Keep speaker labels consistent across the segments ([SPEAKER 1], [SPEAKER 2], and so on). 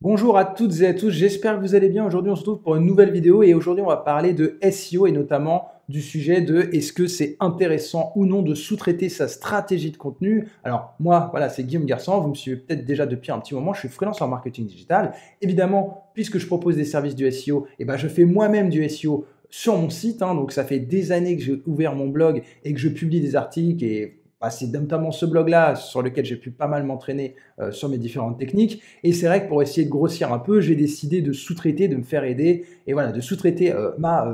[SPEAKER 1] Bonjour à toutes et à tous, j'espère que vous allez bien. Aujourd'hui, on se retrouve pour une nouvelle vidéo et aujourd'hui, on va parler de SEO et notamment du sujet de est-ce que c'est intéressant ou non de sous-traiter sa stratégie de contenu. Alors moi, voilà, c'est Guillaume Garçon, vous me suivez peut-être déjà depuis un petit moment, je suis freelance en marketing digital. Évidemment, puisque je propose des services du SEO, je fais moi-même du SEO sur mon site, donc ça fait des années que j'ai ouvert mon blog et que je publie des articles et c'est notamment ce blog-là sur lequel j'ai pu pas mal m'entraîner sur mes différentes techniques. Et c'est vrai que pour essayer de grossir un peu, j'ai décidé de sous-traiter, de me faire aider et voilà, de sous-traiter ma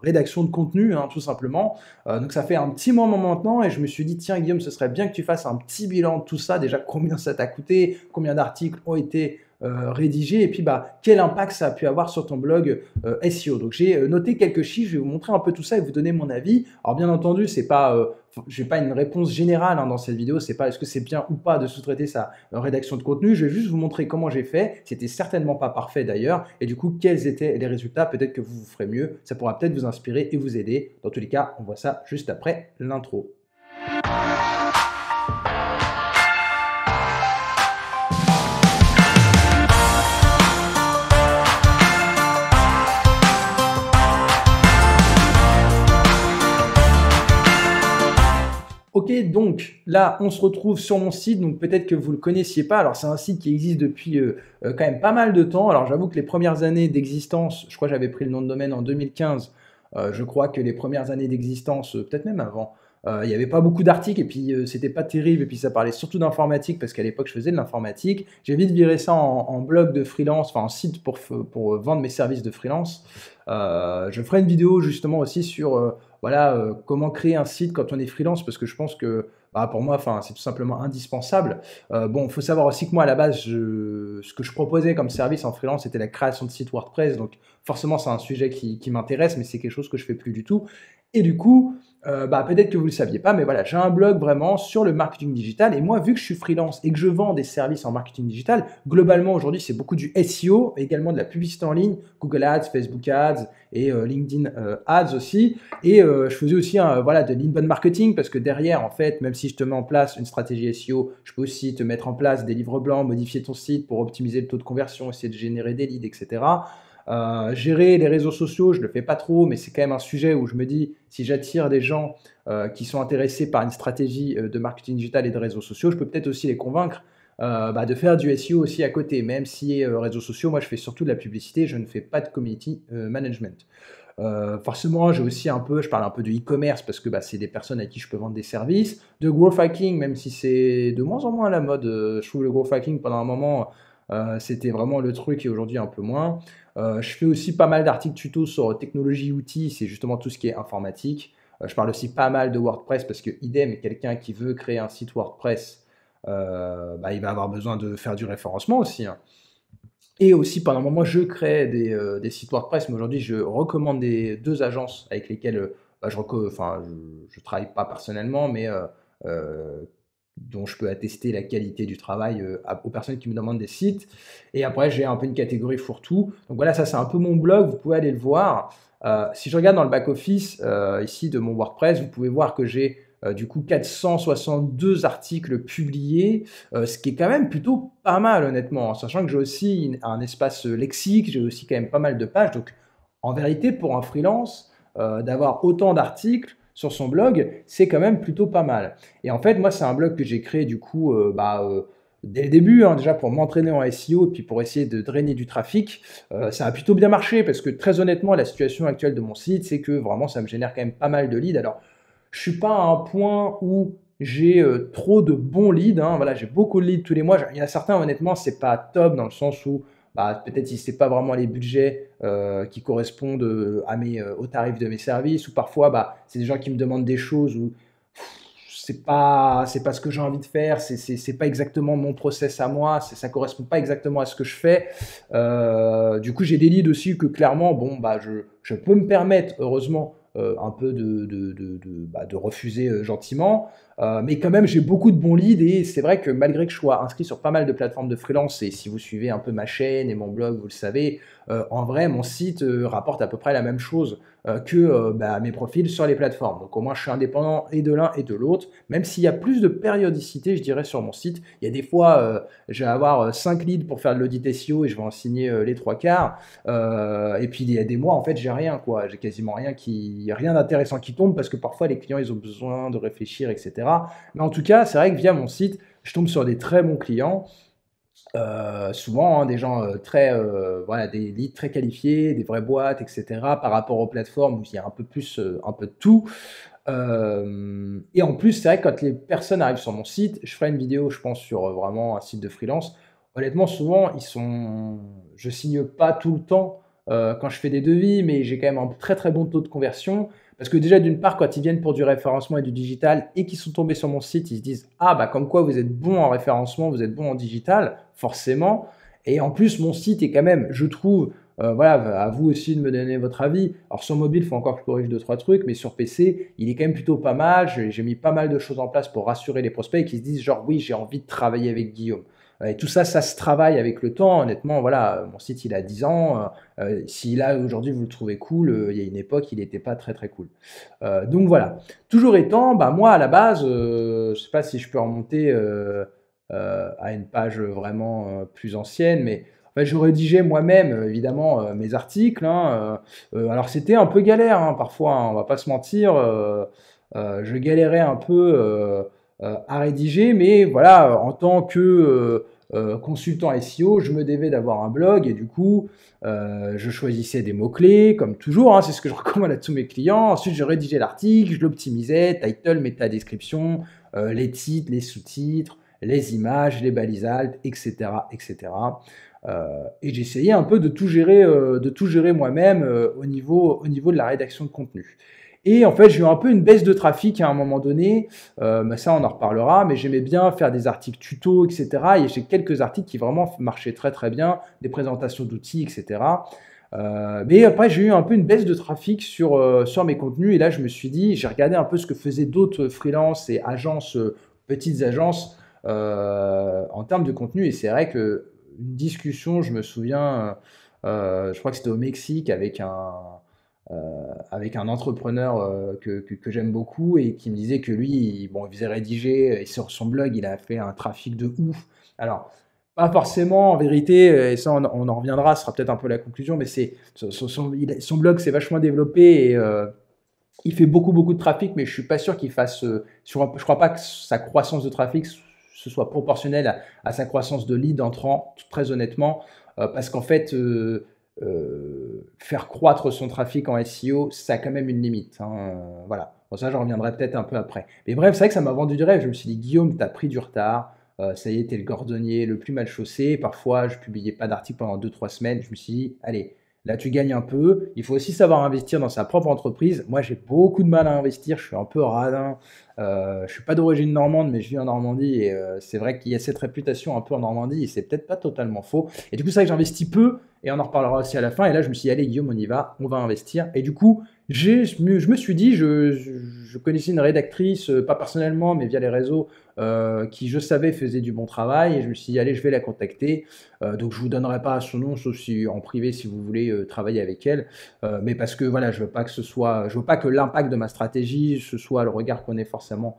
[SPEAKER 1] rédaction de contenu, tout simplement. Donc ça fait un petit moment maintenant et je me suis dit, tiens Guillaume, ce serait bien que tu fasses un petit bilan de tout ça. Déjà, combien ça t'a coûté, combien d'articles ont été rédigés et puis quel impact ça a pu avoir sur ton blog SEO. Donc j'ai noté quelques chiffres, je vais vous montrer un peu tout ça et vous donner mon avis. Alors bien entendu, c'est pas je n'ai pas une réponse générale dans cette vidéo, c'est pas est-ce que c'est bien ou pas de sous-traiter sa rédaction de contenu, je vais juste vous montrer comment j'ai fait, c'était certainement pas parfait d'ailleurs, et du coup quels étaient les résultats, peut-être que vous ferez mieux, ça pourra peut-être vous inspirer et vous aider. Dans tous les cas, on voit ça juste après l'intro. Ok, donc là, on se retrouve sur mon site, donc peut-être que vous ne le connaissiez pas. Alors, c'est un site qui existe depuis quand même pas mal de temps. Alors, j'avoue que les premières années d'existence, je crois que j'avais pris le nom de domaine en 2015. Je crois que les premières années d'existence, peut-être même avant, il n'y avait pas beaucoup d'articles et puis c'était pas terrible. Et puis, ça parlait surtout d'informatique parce qu'à l'époque, je faisais de l'informatique. J'ai vite viré ça en blog de freelance, enfin en site pour vendre mes services de freelance. Je ferai une vidéo justement aussi sur comment créer un site quand on est freelance, parce que je pense que pour moi, c'est tout simplement indispensable. Bon, il faut savoir aussi que moi, à la base, ce que je proposais comme service en freelance, c'était la création de sites WordPress. Donc, forcément, c'est un sujet qui m'intéresse, mais c'est quelque chose que je fais plus du tout. Et du coup, peut-être que vous ne le saviez pas, mais voilà, j'ai un blog vraiment sur le marketing digital. Et moi, vu que je suis freelance et que je vends des services en marketing digital, globalement, aujourd'hui, c'est beaucoup du SEO, également de la publicité en ligne, Google Ads, Facebook Ads et LinkedIn Ads aussi. Et je faisais aussi de l'inbound marketing parce que derrière, en fait, même si je te mets en place une stratégie SEO, je peux aussi te mettre en place des livres blancs, modifier ton site pour optimiser le taux de conversion, essayer de générer des leads, etc. Gérer les réseaux sociaux, je ne le fais pas trop, mais c'est quand même un sujet où je me dis, si j'attire des gens qui sont intéressés par une stratégie de marketing digital et de réseaux sociaux, je peux peut-être aussi les convaincre de faire du SEO aussi à côté, même si réseaux sociaux, moi je fais surtout de la publicité, je ne fais pas de community management. Forcément, je parle un peu de e-commerce parce que c'est des personnes à qui je peux vendre des services, de growth hacking, même si c'est de moins en moins à la mode. Je trouve le growth hacking pendant un moment, c'était vraiment le truc et aujourd'hui un peu moins. Je fais aussi pas mal d'articles tutos sur technologie outils, c'est justement tout ce qui est informatique. Je parle aussi pas mal de WordPress parce que idem, quelqu'un qui veut créer un site WordPress, il va avoir besoin de faire du référencement aussi. Et aussi, pendant un moment, je crée des sites WordPress, mais aujourd'hui, je recommande deux agences avec lesquelles je travaille pas personnellement, mais dont je peux attester la qualité du travail aux personnes qui me demandent des sites. Et après, j'ai un peu une catégorie fourre-tout. Donc voilà, ça c'est un peu mon blog, vous pouvez aller le voir. Si je regarde dans le back-office ici de mon WordPress, vous pouvez voir que j'ai du coup 462 articles publiés, ce qui est quand même plutôt pas mal honnêtement, en sachant que j'ai aussi un espace lexique, j'ai aussi quand même pas mal de pages. Donc en vérité, pour un freelance, d'avoir autant d'articles sur son blog, c'est quand même plutôt pas mal. Et en fait, moi, c'est un blog que j'ai créé du coup dès le début, déjà pour m'entraîner en SEO et puis pour essayer de drainer du trafic. Ça a plutôt bien marché parce que très honnêtement, la situation actuelle de mon site, c'est que vraiment, ça me génère quand même pas mal de leads. Alors, je suis pas à un point où j'ai trop de bons leads. Voilà, j'ai beaucoup de leads tous les mois. Il y en a certains, honnêtement, c'est pas top dans le sens où peut-être si c'est pas vraiment les budgets qui correspondent aux tarifs de mes services, ou parfois c'est des gens qui me demandent des choses où c'est pas ce que j'ai envie de faire, c'est pas exactement mon process à moi, ça correspond pas exactement à ce que je fais. Du coup, j'ai des leads aussi que clairement, je peux me permettre, heureusement, un peu de refuser gentiment. Mais quand même, j'ai beaucoup de bons leads et c'est vrai que malgré que je sois inscrit sur pas mal de plateformes de freelance, et si vous suivez un peu ma chaîne et mon blog, vous le savez, en vrai, mon site rapporte à peu près la même chose que bah, mes profils sur les plateformes. Donc au moins, je suis indépendant et de l'un et de l'autre, même s'il y a plus de périodicité, je dirais, sur mon site. Il y a des fois, je vais avoir 5 leads pour faire de l'audit SEO et je vais en signer les 3 quarts. Et puis il y a des mois, en fait, j'ai rien, quoi. J'ai quasiment rien d'intéressant qui tombe parce que parfois les clients, ils ont besoin de réfléchir, etc. Mais en tout cas, c'est vrai que via mon site, je tombe sur des très bons clients. Souvent, hein, des gens voilà, des leads très qualifiés, des vraies boîtes, etc. Par rapport aux plateformes où il y a un peu plus, un peu de tout. Et en plus, c'est vrai que quand les personnes arrivent sur mon site, je ferai une vidéo, je pense, sur vraiment un site de freelance. Honnêtement, souvent, je signe pas tout le temps quand je fais des devis, mais j'ai quand même un très très bon taux de conversion. Parce que déjà, d'une part, quand ils viennent pour du référencement et du digital et qu'ils sont tombés sur mon site, ils se disent: ah, bah comme quoi vous êtes bon en référencement, vous êtes bon en digital, forcément. Et en plus, mon site est quand même, je trouve, voilà, à vous aussi de me donner votre avis. Alors sur mobile, il faut encore que je corrige 2-3 trucs, mais sur PC, il est quand même plutôt pas mal. J'ai mis pas mal de choses en place pour rassurer les prospects qui se disent genre oui, j'ai envie de travailler avec Guillaume. Et tout ça, ça se travaille avec le temps. Honnêtement, voilà, mon site, il a 10 ans. Si là, aujourd'hui, vous le trouvez cool, il y a une époque, il n'était pas très, très cool. Donc voilà. Toujours étant, bah, moi, à la base, je ne sais pas si je peux remonter à une page vraiment plus ancienne, mais en fait, je rédigeais moi-même, évidemment, mes articles. Hein, alors, c'était un peu galère, hein, parfois, hein, on va pas se mentir. Je galérais un peu à rédiger, mais voilà, en tant que consultant SEO, je me devais d'avoir un blog et du coup, je choisissais des mots-clés, comme toujours, hein, c'est ce que je recommande à tous mes clients. Ensuite, je rédigeais l'article, je l'optimisais, title, méta-description, les titres, les sous-titres, les images, les balises alt, etc., etc. Et j'essayais un peu de tout gérer moi-même au niveau de la rédaction de contenu. Et en fait, j'ai eu un peu une baisse de trafic à un moment donné. Mais ça, on en reparlera. Mais j'aimais bien faire des articles tuto, etc. Et j'ai quelques articles qui vraiment marchaient très très bien, des présentations d'outils, etc. Mais après, j'ai eu un peu une baisse de trafic sur mes contenus. Et là, je me suis dit, j'ai regardé un peu ce que faisaient d'autres freelances et agences, petites agences, en termes de contenu. Et c'est vrai que une discussion, je me souviens, je crois que c'était au Mexique avec un entrepreneur que j'aime beaucoup et qui me disait que lui, bon, il faisait rédiger et sur son blog, il a fait un trafic de ouf. Alors, pas forcément en vérité, et ça on en reviendra, ce sera peut-être un peu la conclusion, mais son blog s'est vachement développé et il fait beaucoup beaucoup de trafic, mais je suis pas sûr qu'il fasse, je crois pas que sa croissance de trafic ce soit proportionnel à sa croissance de lead entrant, très honnêtement, parce qu'en fait, faire croître son trafic en SEO, ça a quand même une limite. Hein, voilà. Bon, ça, j'en reviendrai peut-être un peu après. Mais bref, c'est vrai que ça m'a vendu du rêve. Je me suis dit, Guillaume, tu as pris du retard. Ça y est, t'es le cordonnier le plus mal chaussé. Parfois, je publiais pas d'article pendant 2-3 semaines. Je me suis dit, allez, là, tu gagnes un peu. Il faut aussi savoir investir dans sa propre entreprise. Moi, j'ai beaucoup de mal à investir. Je suis un peu radin. Je suis pas d'origine normande, mais je vis en Normandie. Et c'est vrai qu'il y a cette réputation un peu en Normandie. Et c'est peut-être pas totalement faux. Et du coup, c'est vrai que j'investis peu. Et on en reparlera aussi à la fin. Et là, je me suis dit, allez, Guillaume, on y va. On va investir. Et du coup, je me suis dit, je connaissais une rédactrice, pas personnellement, mais via les réseaux, qui, je savais, faisait du bon travail. Et je me suis dit, allez, je vais la contacter. Donc, je vous donnerai pas son nom, sauf si en privé, si vous voulez travailler avec elle. Mais parce que voilà, je veux pas que l'impact de ma stratégie, ce soit le regard qu'on ait forcément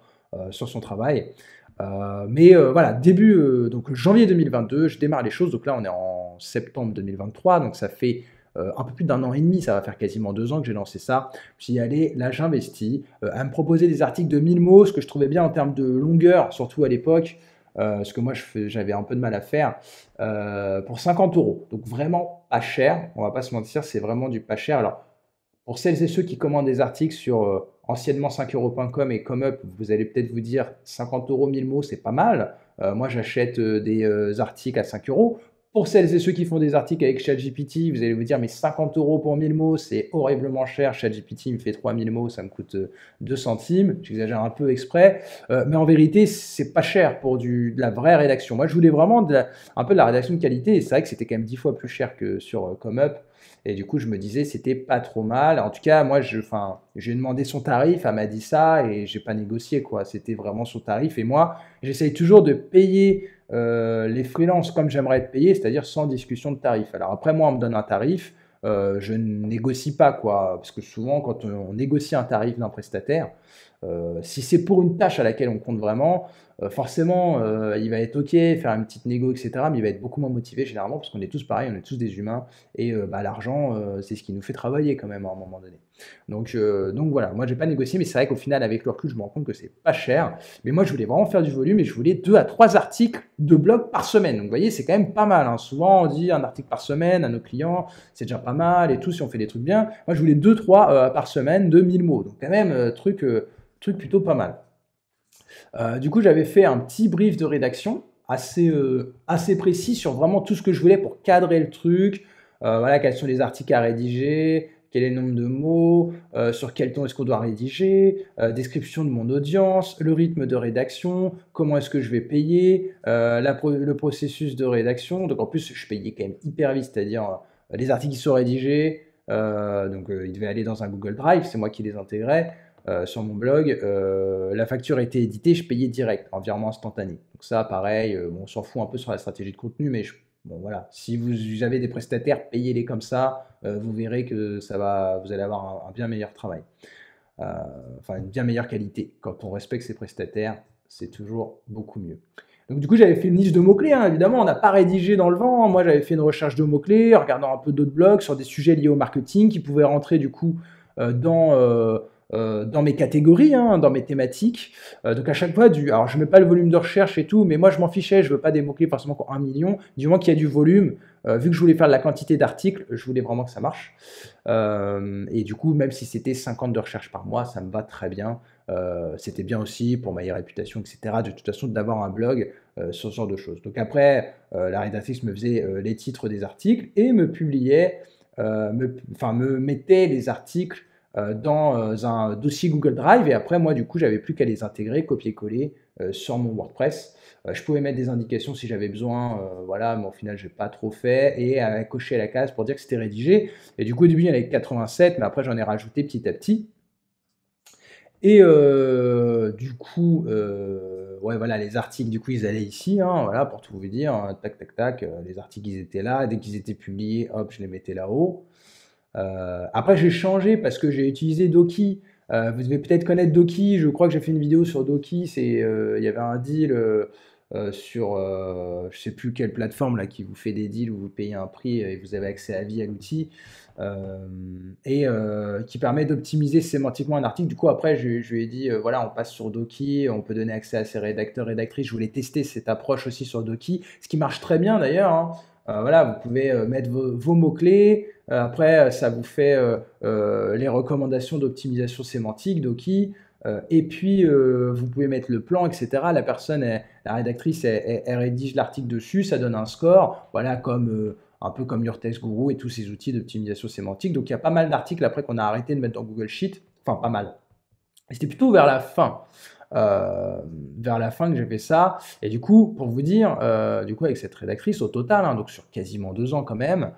[SPEAKER 1] sur son travail. Mais voilà, donc janvier 2022, je démarre les choses. Donc là, on est en septembre 2023, donc ça fait un peu plus d'un an et demi, ça va faire quasiment 2 ans que j'ai lancé ça. Je me suis dit, allez, là j'investis, à me proposer des articles de 1000 mots, ce que je trouvais bien en termes de longueur, surtout à l'époque, ce que moi j'avais un peu de mal à faire, pour 50 euros. Donc vraiment pas cher, on va pas se mentir, c'est vraiment du pas cher. Alors, pour celles et ceux qui commandent des articles sur anciennement 5euros.com et ComeUp, vous allez peut-être vous dire 50 euros, 1000 mots, c'est pas mal. Moi, j'achète des articles à 5 euros. Pour celles et ceux qui font des articles avec ChatGPT, vous allez vous dire, mais 50 euros pour 1000 mots, c'est horriblement cher. ChatGPT me fait 3000 mots, ça me coûte 2 centimes. J'exagère un peu exprès. Mais en vérité, c'est pas cher pour de la vraie rédaction. Moi, je voulais vraiment un peu de la rédaction de qualité. Et c'est vrai que c'était quand même 10 fois plus cher que sur ComeUp. Et du coup, je me disais, c'était pas trop mal. En tout cas, moi, j'ai demandé son tarif, elle m'a dit ça et j'ai pas négocié, quoi. C'était vraiment son tarif. Et moi, j'essaye toujours de payer les freelances comme j'aimerais être payé, c'est-à-dire sans discussion de tarif. Alors après, moi, on me donne un tarif. je ne négocie pas, quoi. Parce que souvent, quand on négocie un tarif d'un prestataire, si c'est pour une tâche à laquelle on compte vraiment, forcément, il va être OK, faire une petite négo, etc. Mais il va être beaucoup moins motivé généralement parce qu'on est tous pareils, on est tous des humains. Et bah, l'argent, c'est ce qui nous fait travailler quand même à un moment donné. Donc voilà, moi j'ai pas négocié, mais c'est vrai qu'au final, avec le recul, je me rends compte que c'est pas cher. Mais moi, je voulais vraiment faire du volume et je voulais 2 à 3 articles de blog par semaine. Donc vous voyez, c'est quand même pas mal, hein. Souvent, on dit un article par semaine à nos clients, c'est déjà pas mal et tout si on fait des trucs bien. Moi, je voulais 2-3 par semaine de 1000 mots. Donc quand même, truc plutôt pas mal. Du coup, j'avais fait un petit brief de rédaction assez précis sur vraiment tout ce que je voulais pour cadrer le truc. Voilà, quels sont les articles à rédiger, quel est le nombre de mots, sur quel temps est-ce qu'on doit rédiger, description de mon audience, le rythme de rédaction, comment est-ce que je vais payer, le processus de rédaction. Donc en plus, je payais quand même hyper vite, c'est-à-dire les articles qui sont rédigés, ils devaient aller dans un Google Drive, c'est moi qui les intégrais sur mon blog. La facture était éditée, je payais direct, en virement instantané. Donc ça, pareil, bon, on s'en fout un peu sur la stratégie de contenu, mais bon voilà, si vous avez des prestataires, payez-les comme ça, vous verrez que vous allez avoir un bien meilleur travail. Enfin, une bien meilleure qualité. Quand on respecte ses prestataires, c'est toujours beaucoup mieux. Donc du coup, j'avais fait une liste de mots-clés, hein, évidemment, on n'a pas rédigé dans le vent. Moi, j'avais fait une recherche de mots-clés, en regardant un peu d'autres blogs sur des sujets liés au marketing qui pouvaient rentrer du coup dans mes catégories, hein, dans mes thématiques. Donc à chaque fois, alors je mets pas le volume de recherche et tout, mais moi je m'en fichais, je veux pas des mots-clés forcément pour 1 million, du moins qu'il y a du volume. Vu que je voulais faire de la quantité d'articles, je voulais vraiment que ça marche. Et du coup, même si c'était 50 de recherche par mois, ça me va très bien. C'était bien aussi pour ma réputation, etc. De toute façon, d'avoir un blog sur ce genre de choses. Donc après, la rédactrice me faisait les titres des articles et me publiait, me mettait les articles dans un dossier Google Drive. Et après, moi, du coup, j'avais plus qu'à les intégrer, copier-coller sur mon WordPress. Je pouvais mettre des indications si j'avais besoin, voilà, mais au final, je n'ai pas trop fait, et cocher la case pour dire que c'était rédigé. Et du coup, au début, il y en avait 87, mais après, j'en ai rajouté petit à petit. Et du coup, ouais, voilà, les articles, du coup, ils allaient ici, hein, voilà, pour tout vous dire, hein, tac, tac, tac, les articles, ils étaient là. Dès qu'ils étaient publiés, hop, je les mettais là-haut. Après, j'ai changé parce que j'ai utilisé Doki. Vous devez peut-être connaître Doki. Je crois que j'ai fait une vidéo sur Doki. Il y avait un deal sur, je sais plus quelle plateforme là, qui vous fait des deals où vous payez un prix et vous avez accès à vie à l'outil qui permet d'optimiser sémantiquement un article. Du coup, après, je lui ai dit, voilà, on passe sur Doki, on peut donner accès à ses rédacteurs, rédactrices. Je voulais tester cette approche aussi sur Doki, ce qui marche très bien d'ailleurs, hein. Voilà, vous pouvez mettre vos mots-clés. Après, ça vous fait les recommandations d'optimisation sémantique, Doki. Et puis, vous pouvez mettre le plan, etc. La personne, la rédactrice, elle rédige l'article dessus, ça donne un score. Voilà, un peu comme Your Text Guru et tous ces outils d'optimisation sémantique. Donc, il y a pas mal d'articles après qu'on a arrêté de mettre dans Google Sheet. Enfin, pas mal. C'était plutôt vers la fin. Que j'ai fait ça. Et du coup, pour vous dire, du coup, avec cette rédactrice, au total, hein, donc sur quasiment 2 ans quand même,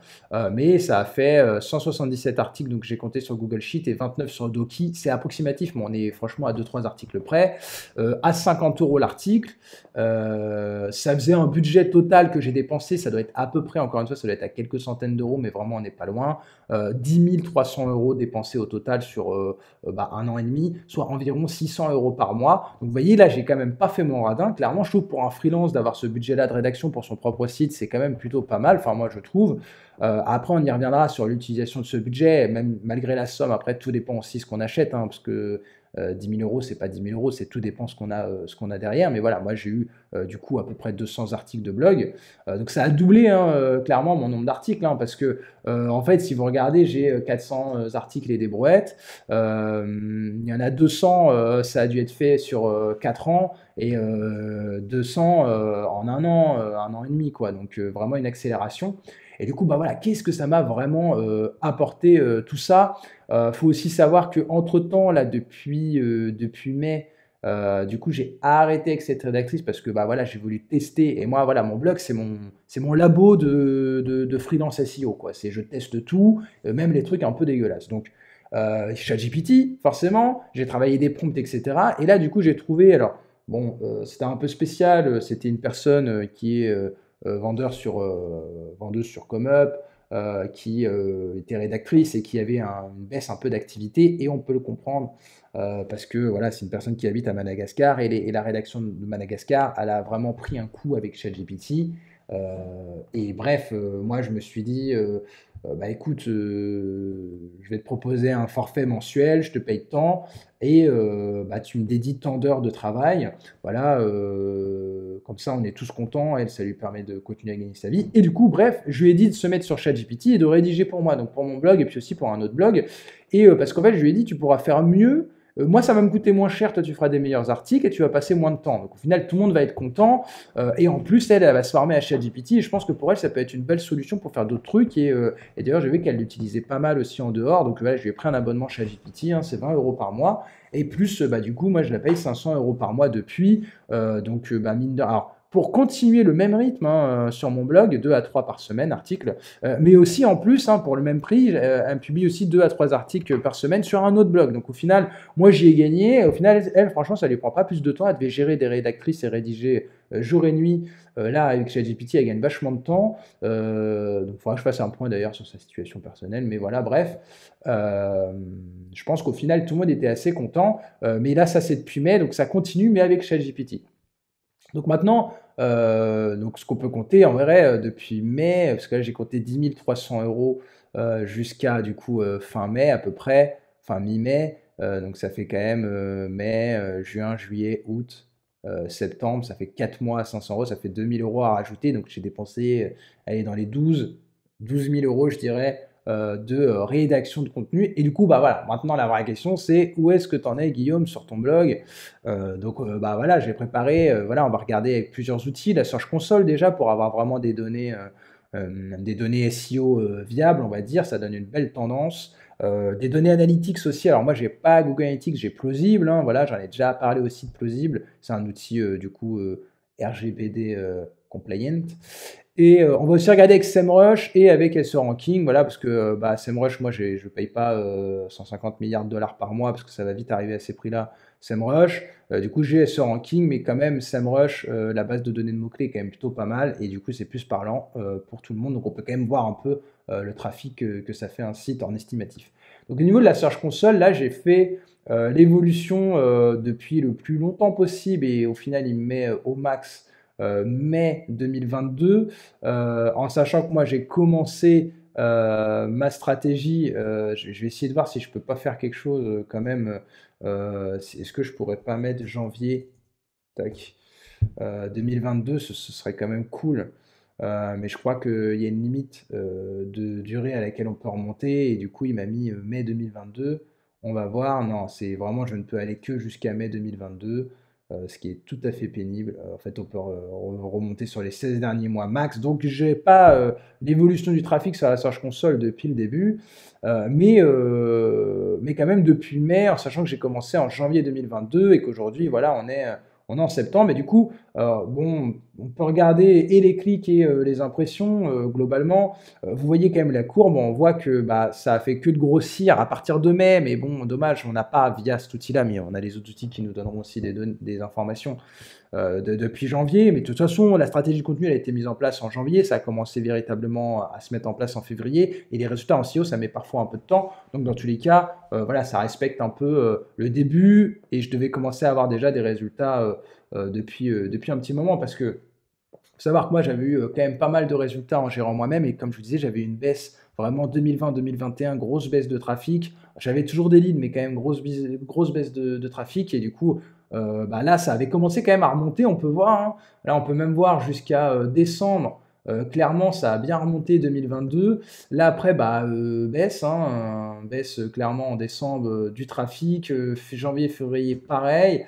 [SPEAKER 1] mais ça a fait 177 articles, donc j'ai compté sur Google Sheet, et 29 sur Doki. C'est approximatif, mais on est franchement à 2-3 articles près. À 50 € l'article. Ça faisait un budget total que j'ai dépensé, ça doit être à peu près, encore une fois, ça doit être à quelques centaines d'euros, mais vraiment on n'est pas loin. 10 300 € dépensés au total sur 1 an et demi, soit environ 600 € par mois. Donc vous voyez, là, j'ai quand même pas fait mon radin. Clairement, je trouve pour un freelance d'avoir ce budget-là de rédaction pour son propre site, c'est quand même plutôt pas mal. Enfin, moi, je trouve. Après, on y reviendra sur l'utilisation de ce budget, même malgré la somme. Après, tout dépend aussi de ce qu'on achète, hein, parce que 10 000 €, c'est pas 10 000 €, c'est tout dépend ce qu'on a derrière. Mais voilà, moi, j'ai eu du coup à peu près 200 articles de blog. Donc ça a doublé, hein, clairement, mon nombre d'articles, hein, parce que en fait, si vous regardez, j'ai 400 articles et des brouettes. Il y en a 200, ça a dû être fait sur 4 ans, et 200 en 1 an, 1 an et demi, quoi. Donc vraiment une accélération. Et du coup, bah voilà, qu'est-ce que ça m'a vraiment apporté tout ça. Faut aussi savoir qu'entre-temps, là, depuis mai, du coup, j'ai arrêté avec cette rédactrice parce que bah voilà, j'ai voulu tester. Et moi, voilà, mon blog, c'est mon labo de freelance SEO, quoi. Je teste tout, même les trucs un peu dégueulasses. Donc, ChatGPT, forcément, j'ai travaillé des prompts, etc. Et là, du coup, j'ai trouvé, alors, bon, c'était un peu spécial, c'était une personne qui est vendeuse sur ComeUp, qui était rédactrice et qui avait une baisse un peu d'activité, et on peut le comprendre parce que voilà, c'est une personne qui habite à Madagascar, et la rédaction de Madagascar, elle a vraiment pris un coup avec ChatGPT. Et bref, moi je me suis dit, bah écoute, je vais te proposer un forfait mensuel, je te paye tant, et bah, tu me dédies tant d'heures de travail. Voilà, comme ça on est tous contents, elle, ça lui permet de continuer à gagner sa vie. Et du coup, bref, je lui ai dit de se mettre sur ChatGPT et de rédiger pour moi, donc pour mon blog et puis aussi pour un autre blog. Et parce qu'en fait, je lui ai dit, tu pourras faire mieux. Moi, ça va me coûter moins cher, toi tu feras des meilleurs articles et tu vas passer moins de temps. Donc au final, tout le monde va être content. Et en plus, elle va se former à ChatGPT, et je pense que pour elle, ça peut être une belle solution pour faire d'autres trucs. Et d'ailleurs, j'ai vu qu'elle l'utilisait pas mal aussi en dehors. Donc voilà, je lui ai pris un abonnement ChatGPT, hein, c'est 20 € par mois. Et plus, bah, du coup, moi, je la paye 500 € par mois depuis. Donc, bah, mine de... Alors, pour continuer le même rythme, hein, sur mon blog, 2 à 3 par semaine, articles, mais aussi en plus, hein, pour le même prix, elle publie aussi 2 à 3 articles par semaine sur un autre blog. Donc au final, moi j'y ai gagné. Au final, elle, franchement, ça lui prend pas plus de temps. Elle devait gérer des rédactrices et rédiger jour et nuit. Là, avec ChatGPT, elle gagne vachement de temps. Donc il faudra que je fasse un point d'ailleurs sur sa situation personnelle. Mais voilà, bref. Je pense qu'au final, tout le monde était assez content. Mais là, ça c'est depuis mai, donc ça continue, mais avec ChatGPT. Donc maintenant, donc ce qu'on peut compter en vrai, depuis mai, parce que là j'ai compté 10 300 € jusqu'à du coup fin mai à peu près, fin mi-mai. Donc ça fait quand même mai, juin, juillet, août, septembre, ça fait 4 mois à 500 €, ça fait 2 000 € à rajouter. Donc j'ai dépensé, allez, dans les 12 000 € je dirais, de rédaction de contenu. Et du coup, bah voilà, maintenant la vraie question c'est où est-ce que tu en es, Guillaume, sur ton blog? Donc bah voilà, j'ai préparé, voilà, on va regarder avec plusieurs outils, la Search Console déjà pour avoir vraiment des données SEO viables, on va dire, ça donne une belle tendance. Des données analytics aussi. Alors moi, j'ai pas Google Analytics, j'ai Plausible, hein, voilà, j'en ai déjà parlé aussi de Plausible. C'est un outil du coup RGPD compliant. Et on va aussi regarder avec SEMrush et avec SEO Ranking, voilà, parce que bah, SEMrush, moi, je ne paye pas 150 milliards de dollars par mois, parce que ça va vite arriver à ces prix-là, SEMrush. Du coup, j'ai SEO Ranking, mais quand même, SEMrush, la base de données de mots-clés est quand même plutôt pas mal, et du coup, c'est plus parlant pour tout le monde, donc on peut quand même voir un peu le trafic que ça fait un site en estimatif. Donc au niveau de la Search Console, là, j'ai fait l'évolution depuis le plus longtemps possible, et au final, il me met au max mai 2022, en sachant que moi j'ai commencé ma stratégie. Je vais essayer de voir si je peux pas faire quelque chose quand même. Est-ce que je pourrais pas mettre janvier, tac, 2022, ce serait quand même cool. Mais je crois qu'il y a une limite de durée à laquelle on peut remonter, et du coup il m'a mis mai 2022. On va voir. Non, c'est vraiment, je ne peux aller que jusqu'à mai 2022. Ce qui est tout à fait pénible. En fait, on peut remonter sur les 16 derniers mois max. Donc, je n'ai pas l'évolution du trafic sur la Search Console depuis le début, mais quand même depuis mai, en sachant que j'ai commencé en janvier 2022 et qu'aujourd'hui, voilà, on est en septembre. Et du coup, bon, on peut regarder et les clics et les impressions globalement. Vous voyez quand même la courbe, on voit que bah, ça a fait que de grossir à partir de mai, mais bon, dommage, on n'a pas via cet outil-là, mais on a les autres outils qui nous donneront aussi des informations depuis janvier. Mais de toute façon, la stratégie de contenu elle a été mise en place en janvier, ça a commencé véritablement à se mettre en place en février, et les résultats en SEO, ça met parfois un peu de temps. Donc dans tous les cas, voilà, ça respecte un peu le début, et je devais commencer à avoir déjà des résultats depuis un petit moment, parce que faut savoir que moi, j'avais eu quand même pas mal de résultats en gérant moi-même, et comme je vous disais, j'avais une baisse vraiment 2020-2021, grosse baisse de trafic. J'avais toujours des leads, mais quand même grosse baisse de trafic, et du coup, bah là, ça avait commencé quand même à remonter, on peut voir, hein. Là, on peut même voir jusqu'à décembre. Clairement, ça a bien remonté 2022. Là, après, bah, baisse, hein, baisse clairement en décembre du trafic. Janvier, février, pareil.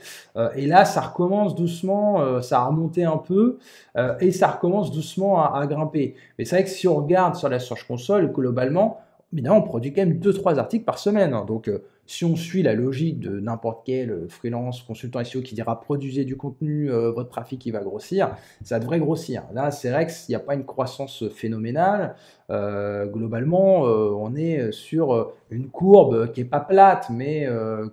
[SPEAKER 1] Et là, ça recommence doucement, ça a remonté un peu, et ça recommence doucement à grimper. Mais c'est vrai que si on regarde sur la Search Console, globalement, évidemment, on produit quand même 2-3 articles par semaine, hein. Donc, si on suit la logique de n'importe quel freelance, consultant SEO qui dira produisez du contenu, votre trafic il va grossir, ça devrait grossir. Là, c'est vrai qu'il n'y a pas une croissance phénoménale. Globalement, on est sur une courbe qui n'est pas plate, mais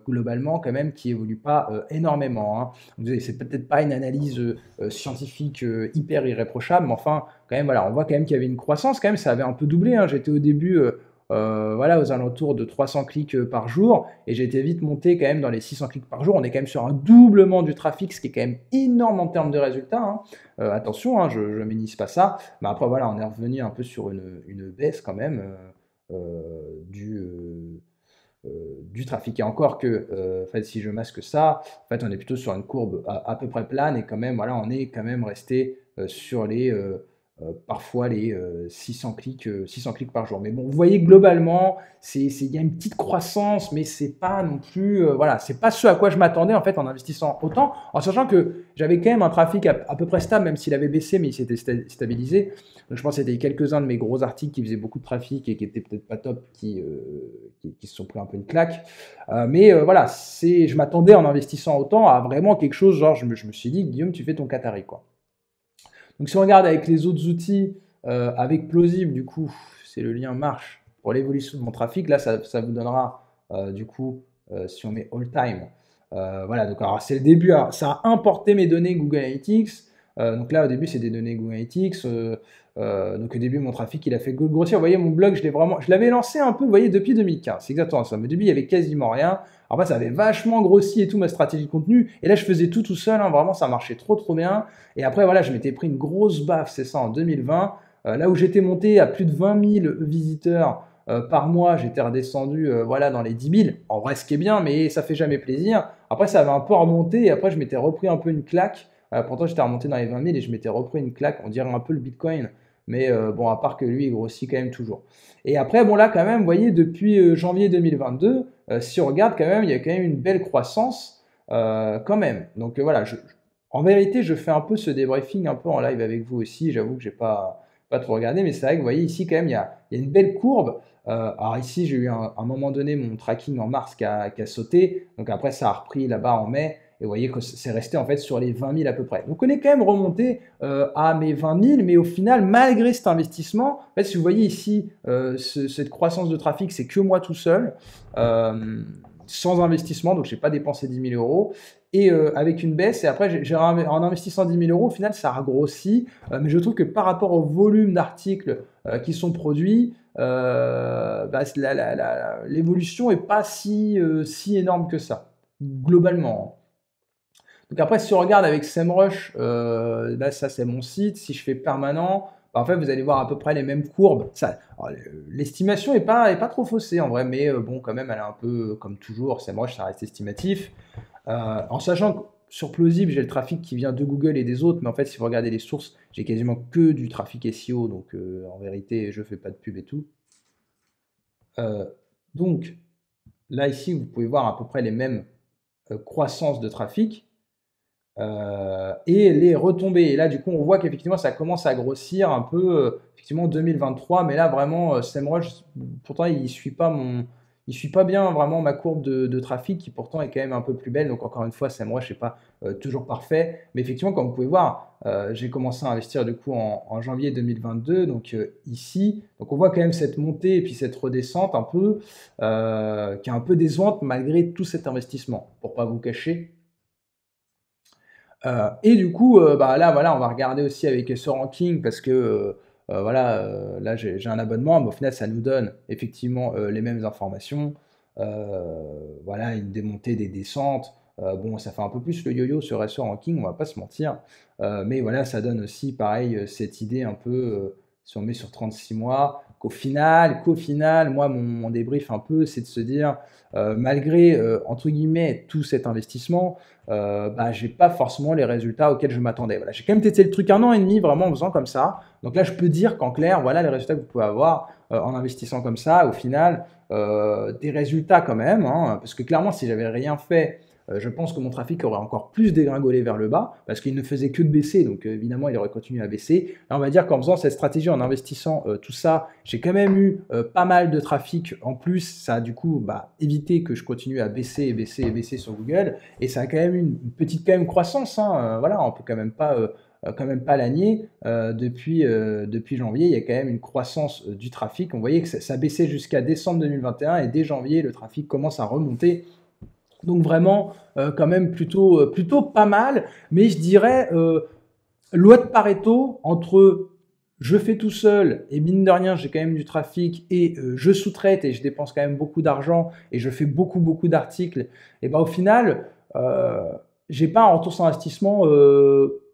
[SPEAKER 1] globalement quand même qui évolue pas énormément, hein. C'est peut-être pas une analyse scientifique hyper irréprochable, mais enfin, quand même, voilà, on voit quand même qu'il y avait une croissance, quand même, ça avait un peu doublé, hein. J'étais au début voilà, aux alentours de 300 clics par jour, et j'ai été vite monté quand même dans les 600 clics par jour. On est quand même sur un doublement du trafic, ce qui est quand même énorme en termes de résultats, hein. Attention, hein, je ne minimise pas ça, mais après voilà, on est revenu un peu sur une baisse quand même du trafic. Et encore que, en fait, si je masque ça, en fait, on est plutôt sur une courbe à peu près plane, et quand même, voilà, on est quand même resté sur les parfois les 600 clics par jour. Mais bon, vous voyez globalement, il y a une petite croissance, mais c'est pas non plus, voilà, c'est pas ce à quoi je m'attendais en fait en investissant autant, en sachant que j'avais quand même un trafic à peu près stable, même s'il avait baissé, mais il s'était stabilisé. Donc je pense que c'était quelques-uns de mes gros articles qui faisaient beaucoup de trafic et qui étaient peut-être pas top, qui se sont pris un peu une claque. Mais voilà, je m'attendais en investissant autant à vraiment quelque chose, genre je me suis dit, Guillaume, tu fais ton Qatari, quoi. Donc si on regarde avec les autres outils, avec Plausible, du coup, c'est le lien marche pour l'évolution de mon trafic. Là, ça vous donnera, du coup, si on met all time. Voilà, donc alors c'est le début. Alors, ça a importé mes données Google Analytics. Donc là, au début, c'est des données Google Analytics. Donc au début, mon trafic, il a fait grossir. Vous voyez, mon blog, je l'avais lancé un peu, vous voyez, depuis 2015. C'est exactement ça. Mais au début, il y avait quasiment rien. Après, ça avait vachement grossi et tout, ma stratégie de contenu. Et là, je faisais tout seul, hein. Vraiment, ça marchait trop bien. Et après, voilà, je m'étais pris une grosse baffe, c'est ça, en 2020. Là où j'étais monté à plus de 20 000 visiteurs par mois, j'étais redescendu voilà, dans les 10 000. En vrai, ce qui est bien, mais ça fait jamais plaisir. Après, ça avait un peu remonté. Et après, je m'étais repris un peu une claque. Pourtant, j'étais remonté dans les 20 000 et je m'étais repris une claque. On dirait un peu le Bitcoin. Mais bon, à part que lui, il grossit quand même toujours. Et après, bon là, quand même, vous voyez, depuis janvier 2022, si on regarde quand même, il y a quand même une belle croissance quand même. Donc voilà, en vérité, je fais un peu ce débriefing un peu en live avec vous aussi. J'avoue que j'ai pas trop regardé, mais c'est vrai que vous voyez ici quand même, il y a une belle courbe. Alors ici, j'ai eu à un moment donné mon tracking en mars qui a sauté. Donc après, ça a repris là-bas en mai. Et vous voyez que c'est resté en fait sur les 20 000 à peu près. Donc on est quand même remonté à mes 20 000, mais au final, malgré cet investissement, en fait, si vous voyez ici, cette croissance de trafic, c'est que moi tout seul, sans investissement, donc je n'ai pas dépensé 10 000 euros, et avec une baisse, et après, en investissant 10 000 euros, au final, ça a grossi, mais je trouve que par rapport au volume d'articles qui sont produits, l'évolution n'est pas si énorme que ça, globalement. Donc après, si on regarde avec SEMrush, là, ça c'est mon site. Si je fais permanent, en fait, vous allez voir à peu près les mêmes courbes. L'estimation n'est pas trop faussée en vrai, mais bon, quand même, elle est un peu comme toujours. SEMrush, ça reste estimatif. En sachant que sur Plausible, j'ai le trafic qui vient de Google et des autres, mais en fait, si vous regardez les sources, j'ai quasiment que du trafic SEO, donc en vérité, je ne fais pas de pub et tout. Donc, là, ici, vous pouvez voir à peu près les mêmes croissances de trafic. Et les retombées. Et là, du coup, on voit qu'effectivement, ça commence à grossir un peu, effectivement, 2023. Mais là, vraiment, SEMrush, pourtant, il suit pas bien vraiment ma courbe de trafic, qui pourtant est quand même un peu plus belle. Donc, encore une fois, SEMrush n'est pas toujours parfait. Mais effectivement, comme vous pouvez voir, j'ai commencé à investir du coup en janvier 2022. Donc, ici, donc on voit quand même cette montée et puis cette redescente un peu, qui est un peu décevante malgré tout cet investissement, pour pas vous cacher. Et du coup, là, voilà, on va regarder aussi avec ce ranking parce que voilà, là, j'ai un abonnement, mais au final, ça nous donne effectivement les mêmes informations. Voilà, une démontée, des descentes. Bon, ça fait un peu plus le yo-yo sur SEO ranking, on va pas se mentir. Mais voilà, ça donne aussi, pareil, cette idée un peu, si on met sur 36 mois, qu'au final, moi, mon débrief un peu, c'est de se dire, malgré, entre guillemets, tout cet investissement, j'ai pas forcément les résultats auxquels je m'attendais. Voilà, j'ai quand même testé le truc 1 an et demi vraiment en faisant comme ça. Donc là, je peux dire qu'en clair, voilà les résultats que vous pouvez avoir en investissant comme ça. Au final, des résultats quand même, hein, parce que clairement, si j'avais rien fait je pense que mon trafic aurait encore plus dégringolé vers le bas, parce qu'il ne faisait que de baisser, donc évidemment, il aurait continué à baisser. Là, on va dire qu'en faisant cette stratégie, en investissant tout ça, j'ai quand même eu pas mal de trafic en plus. Ça a du coup évité que je continue à baisser et baisser et baisser sur Google, et ça a quand même une petite croissance, hein, voilà, on peut quand même pas la nier. Depuis janvier, il y a quand même une croissance du trafic. On voyait que ça baissait jusqu'à décembre 2021 et dès janvier, le trafic commence à remonter. Donc vraiment, quand même plutôt pas mal. Mais je dirais, loi de Pareto, entre je fais tout seul et mine de rien, j'ai quand même du trafic et je sous-traite et je dépense quand même beaucoup d'argent et je fais beaucoup d'articles, et au final, j'ai pas un retour sur investissement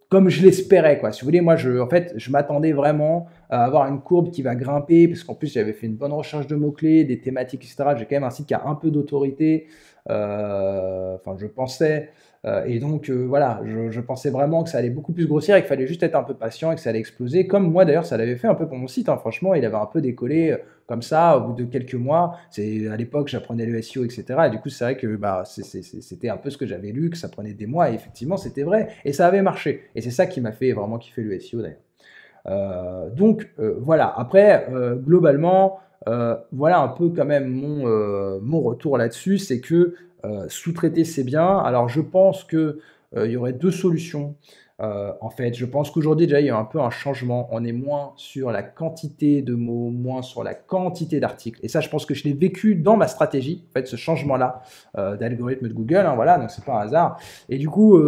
[SPEAKER 1] comme je l'espérais, quoi. Si vous voulez, moi, en fait, je m'attendais vraiment à avoir une courbe qui va grimper, parce qu'en plus, j'avais fait une bonne recherche de mots-clés, des thématiques, etc. J'ai quand même un site qui a un peu d'autorité, enfin, je pensais. Et donc, voilà, je pensais vraiment que ça allait beaucoup plus grossir et qu'il fallait juste être un peu patient et que ça allait exploser. Comme moi, d'ailleurs, ça l'avait fait un peu pour mon site, hein. Franchement, il avait un peu décollé comme ça au bout de quelques mois. À l'époque, j'apprenais le SEO, etc. Et du coup, c'est vrai que c'était un peu ce que j'avais lu, que ça prenait des mois. Et effectivement, c'était vrai. Et ça avait marché. Et c'est ça qui m'a fait vraiment kiffer le SEO, d'ailleurs. Donc, voilà. Après, globalement, voilà un peu quand même mon retour là-dessus. C'est que sous-traiter, c'est bien. Alors, je pense qu'il y aurait deux solutions. En fait, je pense qu'aujourd'hui, déjà, il y a un peu un changement. On est moins sur la quantité de mots, moins sur la quantité d'articles. Et ça, je pense que je l'ai vécu dans ma stratégie, en fait, ce changement-là d'algorithme de Google. Hein, voilà, donc c'est pas un hasard. Et du coup,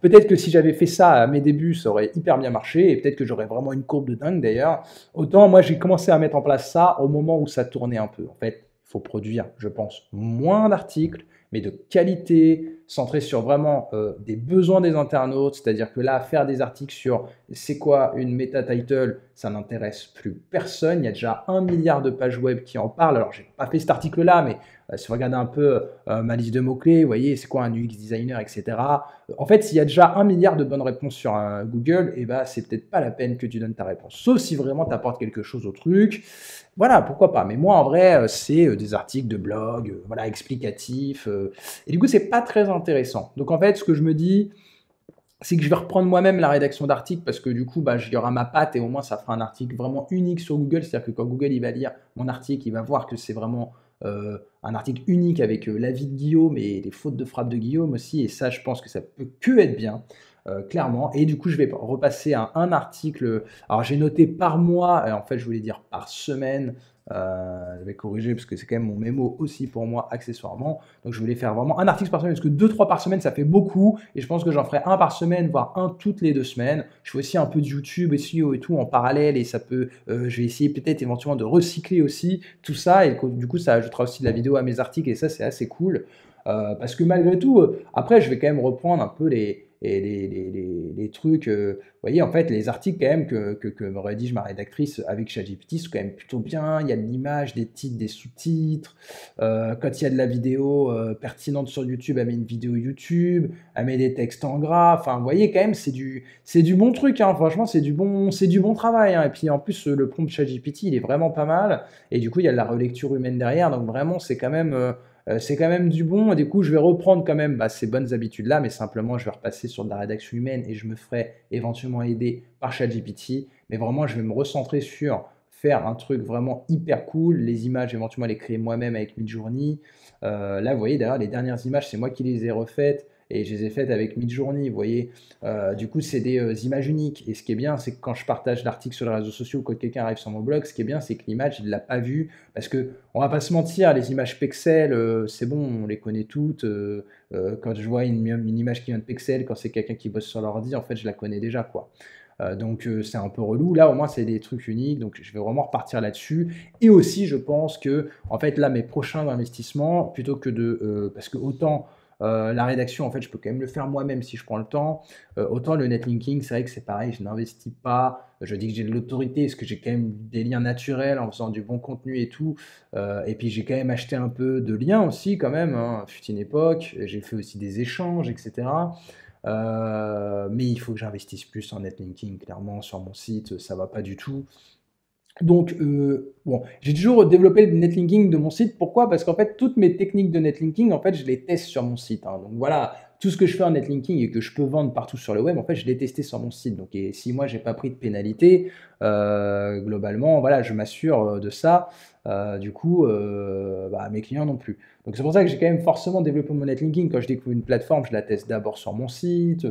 [SPEAKER 1] peut-être que si j'avais fait ça à mes débuts, ça aurait hyper bien marché. Et peut-être que j'aurais vraiment une courbe de dingue d'ailleurs. Autant, moi, j'ai commencé à mettre en place ça au moment où ça tournait un peu. En fait, il faut produire, je pense, moins d'articles, mais de qualité, centré sur vraiment des besoins des internautes. C'est-à-dire que là, faire des articles sur c'est quoi une meta title, ça n'intéresse plus personne. Il y a déjà 1 milliard de pages web qui en parlent. Alors, j'ai pas fait cet article-là, mais si vous regardez un peu ma liste de mots-clés, vous voyez, c'est quoi un UX designer, etc. En fait, s'il y a déjà 1 milliard de bonnes réponses sur Google, et c'est peut-être pas la peine que tu donnes ta réponse. Sauf si vraiment tu apportes quelque chose au truc. Voilà, pourquoi pas. Mais moi, en vrai, c'est des articles de blog, voilà, explicatifs. Et du coup, c'est pas très intéressant. Donc, en fait, ce que je me dis, c'est que je vais reprendre moi-même la rédaction d'articles parce que du coup, il y aura ma patte et au moins, ça fera un article vraiment unique sur Google. C'est-à-dire que quand Google il va lire mon article, il va voir que c'est vraiment un article unique avec l'avis de Guillaume et les fautes de frappe de Guillaume aussi. Et ça, je pense que ça peut que être bien. Clairement. Et du coup, je vais repasser à un article. Alors, j'ai noté par mois, en fait, je voulais dire par semaine. Je vais corriger parce que c'est quand même mon mémo aussi pour moi, accessoirement. Donc, je voulais faire vraiment un article par semaine parce que 2-3 par semaine, ça fait beaucoup. Et je pense que j'en ferai un par semaine, voire un toutes les 2 semaines. Je fais aussi un peu de YouTube, SEO et tout en parallèle. Et ça peut, je vais essayer peut-être éventuellement de recycler aussi tout ça. Et du coup, ça ajoutera aussi de la vidéo à mes articles. Et ça, c'est assez cool. Parce que malgré tout, après, je vais quand même reprendre un peu les trucs, vous voyez, en fait, les articles quand même que me rédige ma rédactrice avec ChatGPT, c'est quand même plutôt bien. Il y a de l'image, des titres, des sous-titres. Quand il y a de la vidéo pertinente sur YouTube, elle met une vidéo YouTube, elle met des textes en gras. Enfin, vous voyez, quand même, c'est du bon truc, hein. Franchement, c'est du bon travail, hein. Et puis, en plus, le prompt ChatGPT, il est vraiment pas mal. Et du coup, il y a de la relecture humaine derrière. Donc, vraiment, c'est quand même du bon. Et du coup, je vais reprendre quand même ces bonnes habitudes-là, mais simplement, je vais repasser sur de la rédaction humaine et je me ferai éventuellement aider par ChatGPT. Mais vraiment, je vais me recentrer sur faire un truc vraiment hyper cool. Les images, éventuellement, les créer moi-même avec Midjourney. Là, vous voyez, d'ailleurs, les dernières images, c'est moi qui les ai refaites. Et je les ai faites avec Midjourney, vous voyez. Du coup, c'est des images uniques. Et ce qui est bien, c'est que quand je partage l'article sur les réseaux sociaux ou quand quelqu'un arrive sur mon blog, ce qui est bien, c'est que l'image, il ne l'a pas vue. Parce que, on va pas se mentir, les images Pexel, c'est bon, on les connaît toutes. Quand je vois une image qui vient de Pexel, quand c'est quelqu'un qui bosse sur l'ordi, en fait, je la connais déjà, quoi. Donc c'est un peu relou. Là, au moins, c'est des trucs uniques. Donc je vais vraiment repartir là-dessus. Et aussi, je pense que, en fait, là, mes prochains investissements, plutôt que parce que autant la rédaction, en fait, je peux quand même le faire moi-même si je prends le temps. Autant le netlinking, c'est vrai que c'est pareil, je n'investis pas. Je dis que j'ai de l'autorité, parce que j'ai quand même des liens naturels en faisant du bon contenu et tout. Et puis j'ai quand même acheté un peu de liens aussi, quand même, hein, fut une époque. J'ai fait aussi des échanges, etc. Mais il faut que j'investisse plus en netlinking, clairement, sur mon site, ça va pas du tout. Donc, bon, j'ai toujours développé le netlinking de mon site. Pourquoi? Parce qu'en fait, toutes mes techniques de netlinking, en fait, je les teste sur mon site, hein. Donc voilà, tout ce que je fais en netlinking et que je peux vendre partout sur le web, en fait, je l'ai testé sur mon site. Donc, et si moi, j'ai pas pris de pénalité, globalement, voilà, je m'assure de ça. Du coup, bah, mes clients non plus. Donc, c'est pour ça que j'ai quand même forcément développé mon netlinking. Quand je découvre une plateforme, je la teste d'abord sur mon site.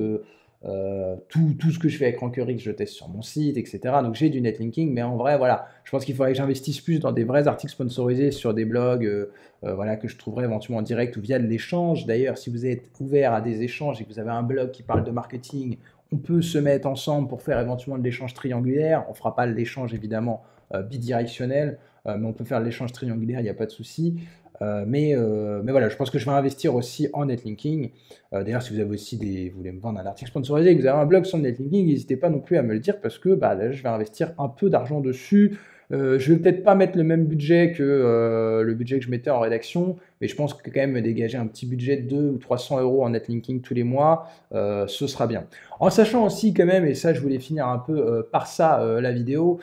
[SPEAKER 1] Tout ce que je fais avec Rankerix, je teste sur mon site, etc. Donc j'ai du netlinking, mais en vrai, voilà, je pense qu'il faudrait que j'investisse plus dans des vrais articles sponsorisés sur des blogs, voilà, que je trouverai éventuellement en direct ou via de l'échange. D'ailleurs, si vous êtes ouvert à des échanges et que vous avez un blog qui parle de marketing, on peut se mettre ensemble pour faire éventuellement de l'échange triangulaire. On ne fera pas l'échange évidemment bidirectionnel, mais on peut faire l'échange triangulaire, il n'y a pas de souci. Mais voilà, je pense que je vais investir aussi en netlinking. D'ailleurs, si vous avez aussi vous voulez me vendre un article sponsorisé et que vous avez un blog sur le netlinking, n'hésitez pas non plus à me le dire parce que bah, là, je vais investir un peu d'argent dessus. Je vais peut-être pas mettre le même budget que le budget que je mettais en rédaction, mais je pense que quand même me dégager un petit budget de 200 ou 300 euros en netlinking tous les mois, ce sera bien. En sachant aussi quand même, et ça je voulais finir un peu par ça la vidéo,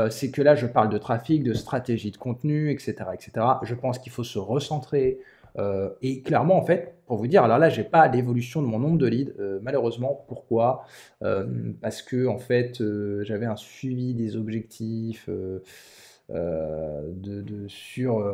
[SPEAKER 1] c'est que là je parle de trafic, de stratégie de contenu, etc. etc. Je pense qu'il faut se recentrer. Et clairement, en fait, pour vous dire, alors là, j'ai pas l'évolution de mon nombre de leads, malheureusement. Pourquoi? Parce que en fait, j'avais un suivi des objectifs sur,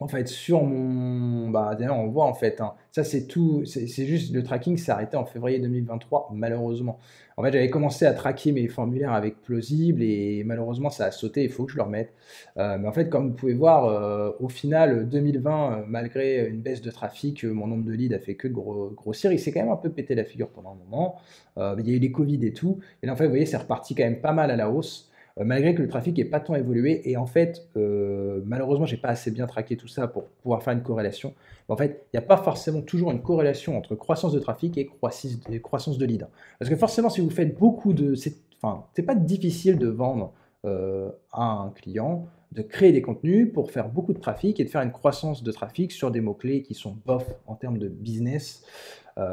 [SPEAKER 1] en fait, sur mon bah, d'ailleurs, on voit, en fait, hein, ça, c'est tout, c'est juste le tracking s'est arrêté en février 2023, malheureusement. En fait, j'avais commencé à traquer mes formulaires avec Plausible et malheureusement, ça a sauté, il faut que je le remette. Mais en fait, comme vous pouvez voir, au final, 2020, malgré une baisse de trafic, mon nombre de leads a fait que grossir. Il s'est quand même un peu pété la figure pendant un moment. Il y a eu les Covid et tout. Et là, en fait, vous voyez, c'est reparti quand même pas mal à la hausse. Malgré que le trafic n'ait pas tant évolué. Et en fait, malheureusement, j'ai pas assez bien traqué tout ça pour pouvoir faire une corrélation. Mais en fait, il n'y a pas forcément toujours une corrélation entre croissance de trafic et croissance de lead. Parce que forcément, si vous faites beaucoup de... Enfin, c'est pas difficile de vendre à un client, de créer des contenus pour faire beaucoup de trafic et de faire une croissance de trafic sur des mots-clés qui sont bof en termes de business.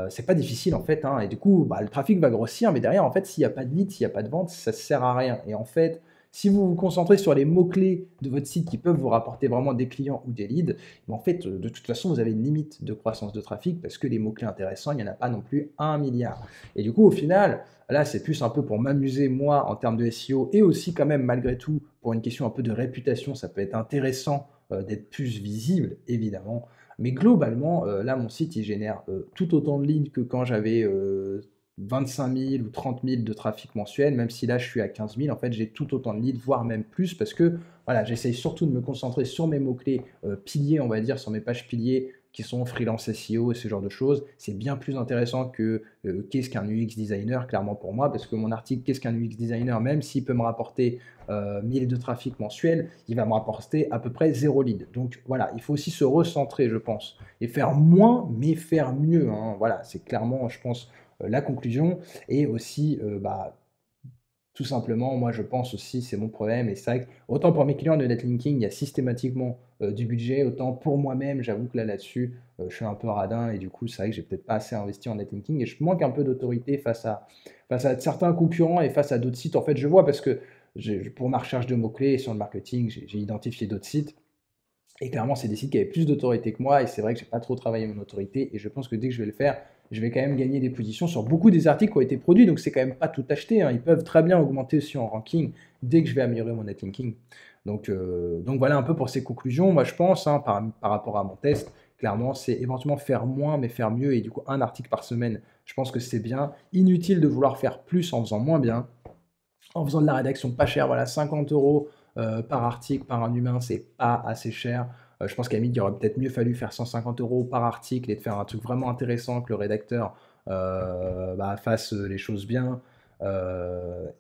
[SPEAKER 1] C'est pas difficile en fait, hein, et du coup, bah, le trafic va grossir, mais derrière, en fait, s'il n'y a pas de lead, s'il n'y a pas de vente, ça sert à rien. Et en fait, si vous vous concentrez sur les mots-clés de votre site qui peuvent vous rapporter vraiment des clients ou des leads, en fait, de toute façon, vous avez une limite de croissance de trafic parce que les mots-clés intéressants, il n'y en a pas non plus 1 milliard. Et du coup, au final, là, c'est plus un peu pour m'amuser, moi, en termes de SEO, et aussi quand même, malgré tout, pour une question un peu de réputation, ça peut être intéressant d'être plus visible, évidemment. Mais globalement, là, mon site, il génère tout autant de leads que quand j'avais 25 000 ou 30 000 de trafic mensuel, même si là, je suis à 15 000. En fait, j'ai tout autant de leads, voire même plus, parce que voilà, j'essaye surtout de me concentrer sur mes mots-clés piliers, on va dire, sur mes pages piliers qui sont freelance SEO et ce genre de choses. C'est bien plus intéressant que qu'est-ce qu'un UX designer, clairement pour moi, parce que mon article qu'est-ce qu'un UX designer, même s'il peut me rapporter 1000 de trafic mensuel, il va me rapporter à peu près 0 lead. Donc voilà, il faut aussi se recentrer, je pense, et faire moins, mais faire mieux, hein. Voilà, c'est clairement, je pense, la conclusion. Et aussi, bah, tout simplement, moi je pense aussi, c'est mon problème, et c'est vrai que autant pour mes clients de netlinking, il y a systématiquement du budget, autant pour moi-même, j'avoue que là-dessus, je suis un peu radin, et du coup, c'est vrai que j'ai peut-être pas assez investi en netlinking, et je manque un peu d'autorité face à certains concurrents et face à d'autres sites. En fait, je vois parce que pour ma recherche de mots-clés sur le marketing, j'ai identifié d'autres sites, et clairement, c'est des sites qui avaient plus d'autorité que moi, et c'est vrai que j'ai pas trop travaillé mon autorité, et je pense que dès que je vais le faire, je vais quand même gagner des positions sur beaucoup des articles qui ont été produits, donc c'est quand même pas tout acheté, hein. Ils peuvent très bien augmenter aussi en ranking dès que je vais améliorer mon netlinking. Donc voilà un peu pour ces conclusions. Moi, je pense, hein, par rapport à mon test, clairement, c'est éventuellement faire moins, mais faire mieux, et du coup, un article par semaine, je pense que c'est bien. Inutile de vouloir faire plus en faisant moins bien, en faisant de la rédaction pas chère, voilà, 50 euros par article, par un humain, c'est pas assez cher. Je pense qu'à la limite, il aurait peut-être mieux fallu faire 150 euros par article et de faire un truc vraiment intéressant que le rédacteur bah, fasse les choses bien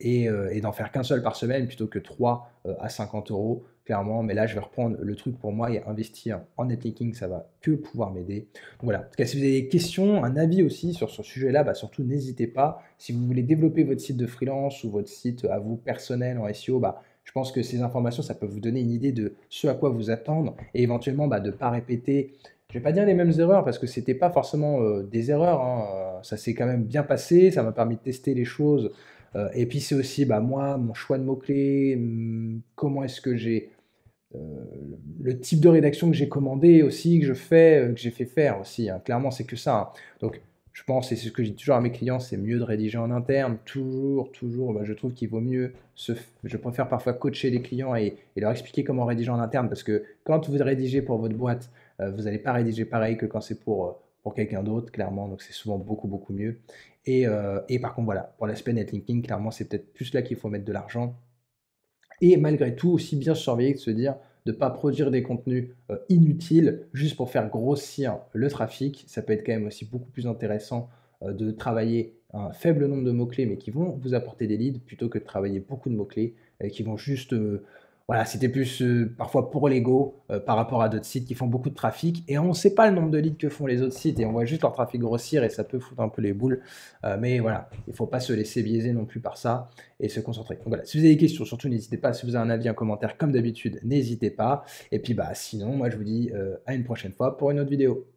[SPEAKER 1] et d'en faire qu'un seul par semaine plutôt que trois à 50 euros, clairement. Mais là, je vais reprendre le truc pour moi et investir en netlinking, ça va que pouvoir m'aider. Donc voilà. En tout cas, si vous avez des questions, un avis aussi sur ce sujet-là, bah, surtout n'hésitez pas. Si vous voulez développer votre site de freelance ou votre site à vous personnel en SEO, bah, je pense que ces informations, ça peut vous donner une idée de ce à quoi vous attendre et éventuellement bah, de ne pas répéter, je ne vais pas dire les mêmes erreurs parce que ce n'était pas forcément des erreurs, hein. Ça s'est quand même bien passé, ça m'a permis de tester les choses Et puis c'est aussi bah, moi, mon choix de mots-clés, comment est-ce que j'ai le type de rédaction que j'ai commandé aussi, que je fais, que j'ai fait faire aussi, hein. Clairement, c'est que ça, hein. Donc, je pense, et c'est ce que je dis toujours à mes clients, c'est mieux de rédiger en interne. Toujours, toujours, bah, je trouve qu'il vaut mieux je préfère parfois coacher les clients et leur expliquer comment rédiger en interne parce que quand vous rédigez pour votre boîte, vous n'allez pas rédiger pareil que quand c'est pour quelqu'un d'autre, clairement. Donc, c'est souvent beaucoup, beaucoup mieux. Et par contre, voilà, pour l'aspect netlinking, clairement, c'est peut-être plus là qu'il faut mettre de l'argent. Et malgré tout, aussi bien se surveiller de se dire de ne pas produire des contenus inutiles juste pour faire grossir le trafic. Ça peut être quand même aussi beaucoup plus intéressant de travailler un faible nombre de mots-clés, mais qui vont vous apporter des leads, plutôt que de travailler beaucoup de mots-clés qui vont juste voilà, c'était plus parfois pour l'ego par rapport à d'autres sites qui font beaucoup de trafic et on ne sait pas le nombre de leads que font les autres sites et on voit juste leur trafic grossir et ça peut foutre un peu les boules. Mais voilà, il ne faut pas se laisser biaiser non plus par ça et se concentrer. Donc voilà, si vous avez des questions, surtout n'hésitez pas. Si vous avez un avis, un commentaire, comme d'habitude, n'hésitez pas. Et puis bah sinon, moi je vous dis à une prochaine fois pour une autre vidéo.